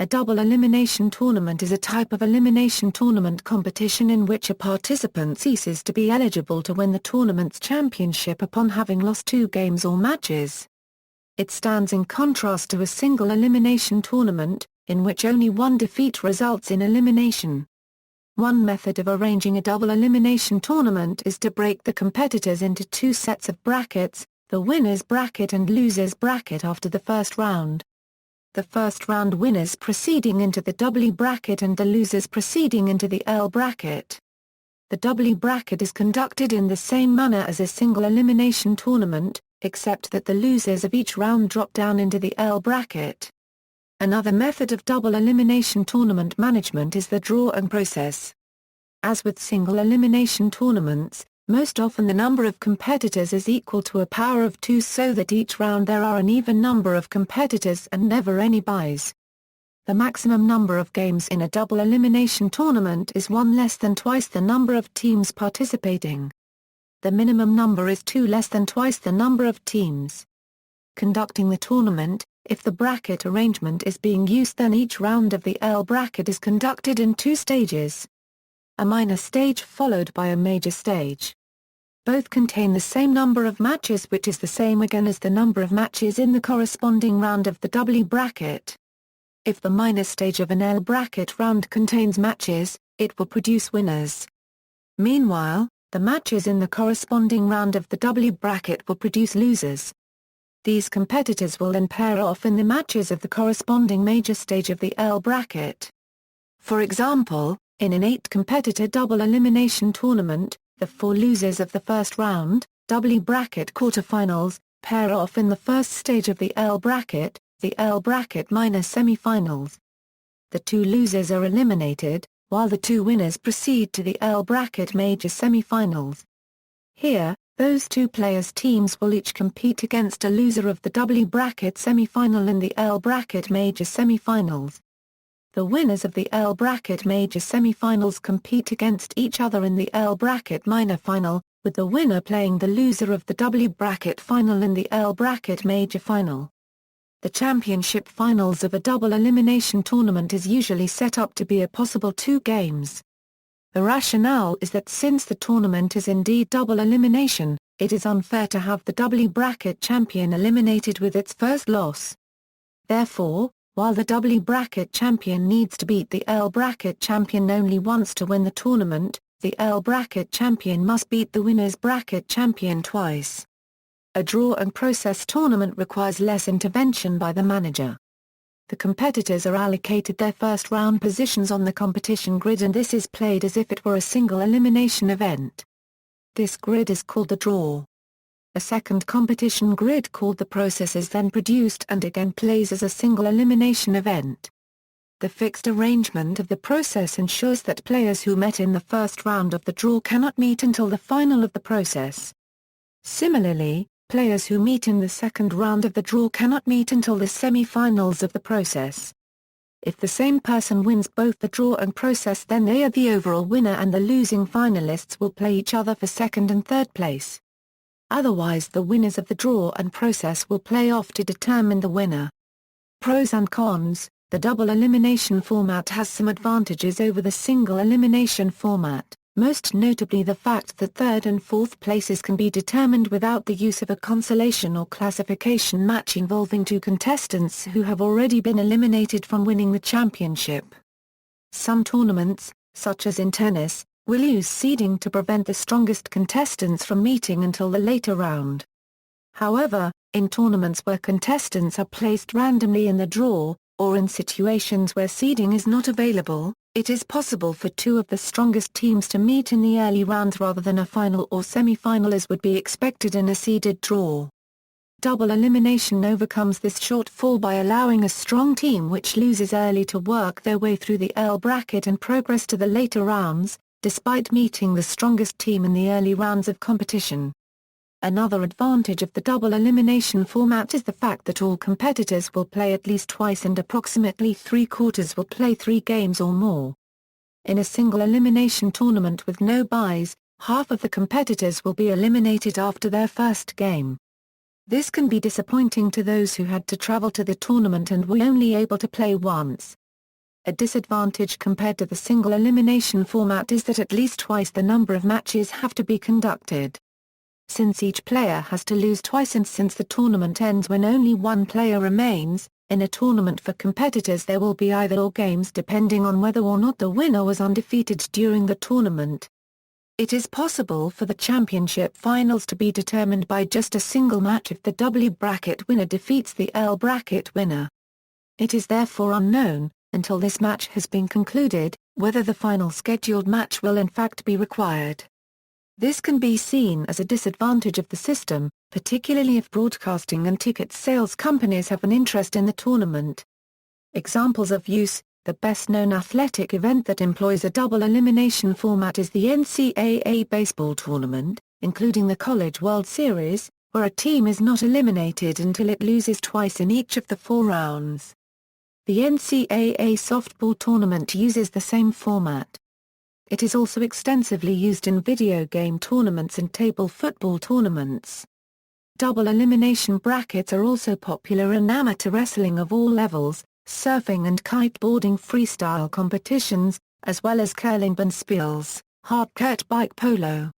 A double-elimination tournament is a type of elimination tournament competition in which a participant ceases to be eligible to win the tournament's championship upon having lost 2 games or matches. It stands in contrast to a single-elimination tournament, in which only one defeat results in elimination. One method of arranging a double-elimination tournament is to break the competitors into 2 sets of brackets, the winner's bracket and loser's bracket after the first round. The first round winners proceeding into the double bracket and the losers proceeding into the L bracket. The double bracket is conducted in the same manner as a single-elimination tournament, except that the losers of each round drop down into the L bracket. Another method of double-elimination tournament management is the drawing process. As with single-elimination tournaments, most often the number of competitors is equal to a power of 2 so that each round there are an even number of competitors and never any buys. The maximum number of games in a double-elimination tournament is 1 less than twice the number of teams participating. The minimum number is 2 less than twice the number of teams. Conducting the tournament, if the bracket arrangement is being used, then each round of the L bracket is conducted in 2 stages. A minor stage followed by a major stage. Both contain the same number of matches, which is the same again as the number of matches in the corresponding round of the double bracket. If the minor stage of an L bracket round contains matches, it will produce winners. Meanwhile, the matches in the corresponding round of the double bracket will produce losers. These competitors will then pair off in the matches of the corresponding major stage of the L bracket. For example, in an 8-competitor double-elimination tournament, the 4 losers of the first round, double bracket quarterfinals, pair off in the first stage of the L bracket, the L bracket minor semifinals. The 2 losers are eliminated, while the 2 winners proceed to the L bracket major semifinals. Here, those 2 players' teams will each compete against a loser of the double bracket semifinal in the L bracket major semifinals. The winners of the L bracket major semifinals compete against each other in the L bracket minor final, with the winner playing the loser of the double bracket final in the L bracket major final. The championship finals of a double-elimination tournament is usually set up to be a possible 2 games. The rationale is that since the tournament is indeed double elimination, it is unfair to have the double bracket champion eliminated with its first loss. Therefore, while the double bracket champion needs to beat the L bracket champion only once to win the tournament, the L bracket champion must beat the winner's bracket champion twice. A draw and process tournament requires less intervention by the manager. The competitors are allocated their first round positions on the competition grid, and this is played as if it were a single elimination event. This grid is called the draw. A second competition grid called the process is then produced and again plays as a single elimination event. The fixed arrangement of the process ensures that players who met in the first round of the draw cannot meet until the final of the process. Similarly, players who meet in the second round of the draw cannot meet until the semi-finals of the process. If the same person wins both the draw and process, then they are the overall winner and the losing finalists will play each other for second and third place. Otherwise, the winners of the draw and process will play off to determine the winner. Pros and cons: the double elimination format has some advantages over the single elimination format, most notably the fact that third and fourth places can be determined without the use of a consolation or classification match involving 2 contestants who have already been eliminated from winning the championship. Some tournaments, such as in tennis, will use seeding to prevent the strongest contestants from meeting until the later round. However, in tournaments where contestants are placed randomly in the draw, or in situations where seeding is not available, it is possible for 2 of the strongest teams to meet in the early rounds rather than a final or semi-final as would be expected in a seeded draw. Double elimination overcomes this shortfall by allowing a strong team which loses early to work their way through the L bracket and progress to the later rounds, despite meeting the strongest team in the early rounds of competition. Another advantage of the double elimination format is the fact that all competitors will play at least twice and approximately 3/4 will play 3 games or more. In a single elimination tournament with no buys, half of the competitors will be eliminated after their first game. This can be disappointing to those who had to travel to the tournament and were only able to play once, A disadvantage compared to the single-elimination format is that at least twice the number of matches have to be conducted. Since each player has to lose twice and since the tournament ends when only one player remains, in a tournament for competitors there will be either-or games depending on whether or not the winner was undefeated during the tournament. It is possible for the championship finals to be determined by just a single match if the W bracket winner defeats the L bracket winner. It is therefore unknown, until this match has been concluded, whether the final scheduled match will in fact be required. This can be seen as a disadvantage of the system, particularly if broadcasting and ticket sales companies have an interest in the tournament. Examples of use: the best-known athletic event that employs a double-elimination format is the NCAA baseball tournament, including the College World Series, where a team is not eliminated until it loses twice in each of the 4 rounds. The NCAA softball tournament uses the same format. It is also extensively used in video game tournaments and table football tournaments. Double-elimination brackets are also popular in amateur wrestling of all levels, surfing and kiteboarding freestyle competitions, as well as curling bonspiels, hard-court bike polo.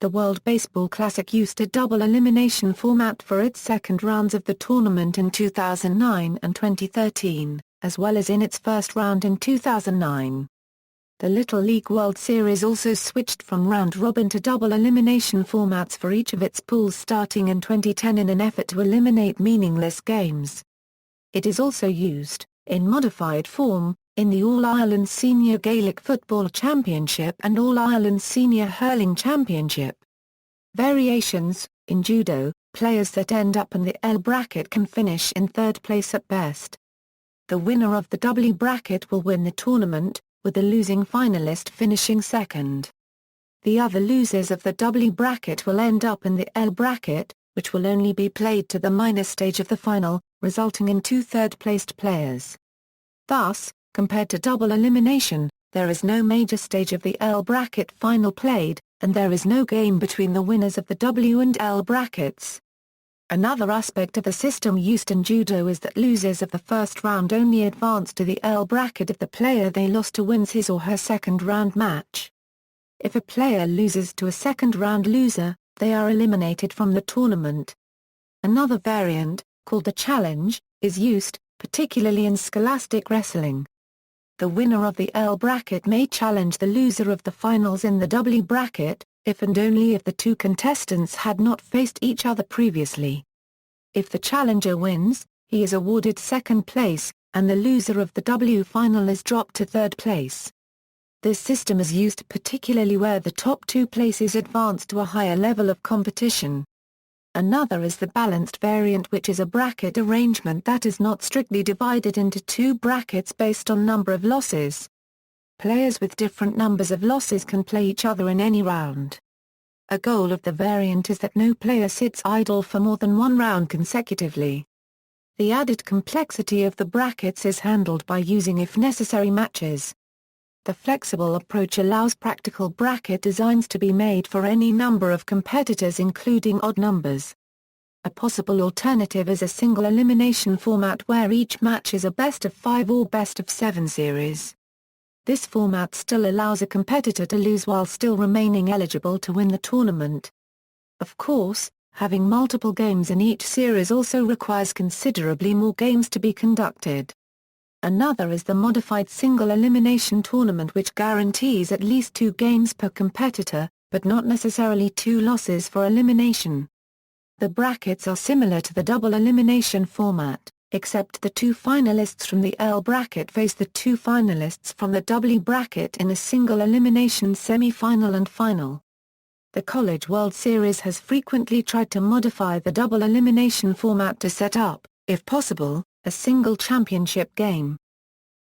The World Baseball Classic used a double-elimination format for its second rounds of the tournament in 2009 and 2013, as well as in its first round in 2009. The Little League World Series also switched from round-robin to double-elimination formats for each of its pools starting in 2010 in an effort to eliminate meaningless games. It is also used, in modified form, in the All-Ireland Senior Gaelic Football Championship and All-Ireland Senior Hurling Championship. Variations: in judo, players that end up in the L bracket can finish in third place at best. The winner of the W bracket will win the tournament, with the losing finalist finishing second. The other losers of the W bracket will end up in the L bracket, which will only be played to the minor stage of the final, resulting in 2 third-placed players. Thus, compared to double elimination, there is no major stage of the L bracket final played, and there is no game between the winners of the W and L brackets. Another aspect of the system used in judo is that losers of the first round only advance to the L bracket if the player they lost to wins his or her second round match. If a player loses to a second round loser, they are eliminated from the tournament. Another variant, called the challenge, is used, particularly in scholastic wrestling. The winner of the L bracket may challenge the loser of the finals in the W bracket, if and only if the 2 contestants had not faced each other previously. If the challenger wins, he is awarded second place, and the loser of the W final is dropped to third place. This system is used particularly where the top 2 places advance to a higher level of competition. Another is the balanced variant, which is a bracket arrangement that is not strictly divided into 2 brackets based on number of losses. Players with different numbers of losses can play each other in any round. A goal of the variant is that no player sits idle for more than 1 round consecutively. The added complexity of the brackets is handled by using if-necessary matches. The flexible approach allows practical bracket designs to be made for any number of competitors including odd numbers. A possible alternative is a single-elimination format where each match is a best-of-5 or best-of-7 series. This format still allows a competitor to lose while still remaining eligible to win the tournament. Of course, having multiple games in each series also requires considerably more games to be conducted. Another is the modified single-elimination tournament, which guarantees at least 2 games per competitor, but not necessarily 2 losses for elimination. The brackets are similar to the double-elimination format, except the 2 finalists from the L bracket face the 2 finalists from the W bracket in a single-elimination semi-final and final. The College World Series has frequently tried to modify the double-elimination format to set up, if possible, a single championship game.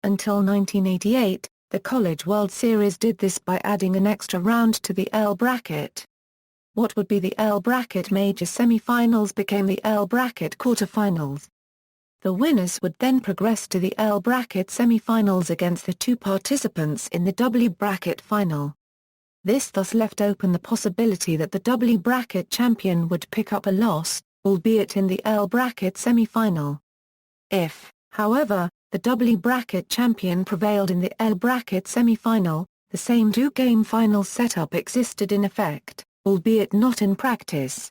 Until 1988, the College World Series did this by adding an extra round to the L bracket. What would be the L bracket major semi-finals became the L bracket quarterfinals. The winners would then progress to the L bracket semi-finals against the 2 participants in the W bracket final. This thus left open the possibility that the W bracket champion would pick up a loss, albeit in the L bracket semi-final. If, however, the double bracket champion prevailed in the L bracket semi-final. The same two-game final setup existed in effect, albeit not in practice.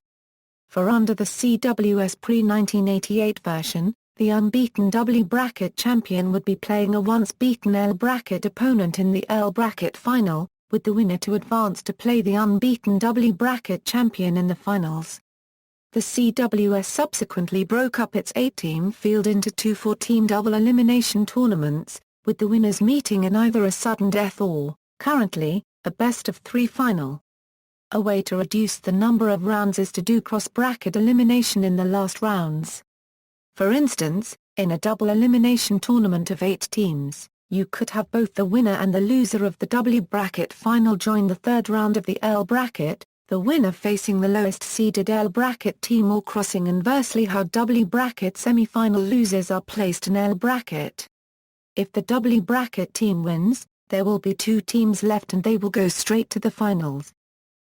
For under the CWS pre-1988 version, the unbeaten double bracket champion would be playing a once-beaten L bracket opponent in the L bracket final, with the winner to advance to play the unbeaten double bracket champion in the finals. The CWS subsequently broke up its 8-team field into two 4-team double-elimination tournaments, with the winners meeting in either a sudden death or, currently, a best-of-3 final. A way to reduce the number of rounds is to do cross-bracket elimination in the last rounds. For instance, in a double-elimination tournament of 8 teams, you could have both the winner and the loser of the double bracket final join the third round of the L bracket, the winner facing the lowest-seeded L bracket team, or crossing inversely how double bracket semi-final losers are placed in L bracket. If the double bracket team wins, there will be 2 teams left and they will go straight to the finals.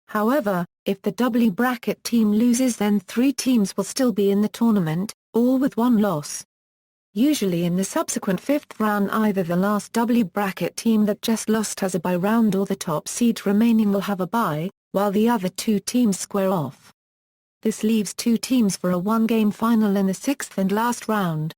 However, if the double bracket team loses, then 3 teams will still be in the tournament, all with 1 loss. Usually in the subsequent 5th round, either the last double bracket team that just lost has a bye round or the top seed remaining will have a bye, while the other 2 teams square off. This leaves 2 teams for a 1-game final in the 6th and last round.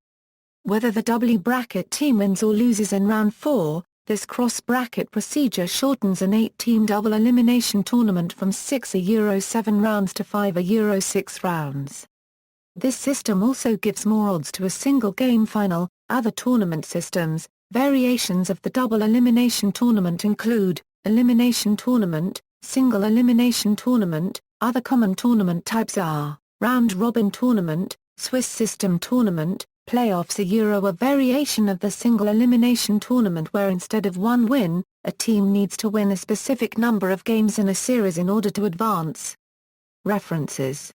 Whether the double bracket team wins or loses in round 4, this cross-bracket procedure shortens an 8-team double-elimination tournament from 6-7 rounds to 5-6 rounds. This system also gives more odds to a single-game final. Other tournament systems, variations of the double-elimination tournament include elimination tournament, single-elimination tournament. Other common tournament types are round-robin tournament, Swiss system tournament, playoffs. A variation of the single-elimination tournament where instead of 1 win, a team needs to win a specific number of games in a series in order to advance. References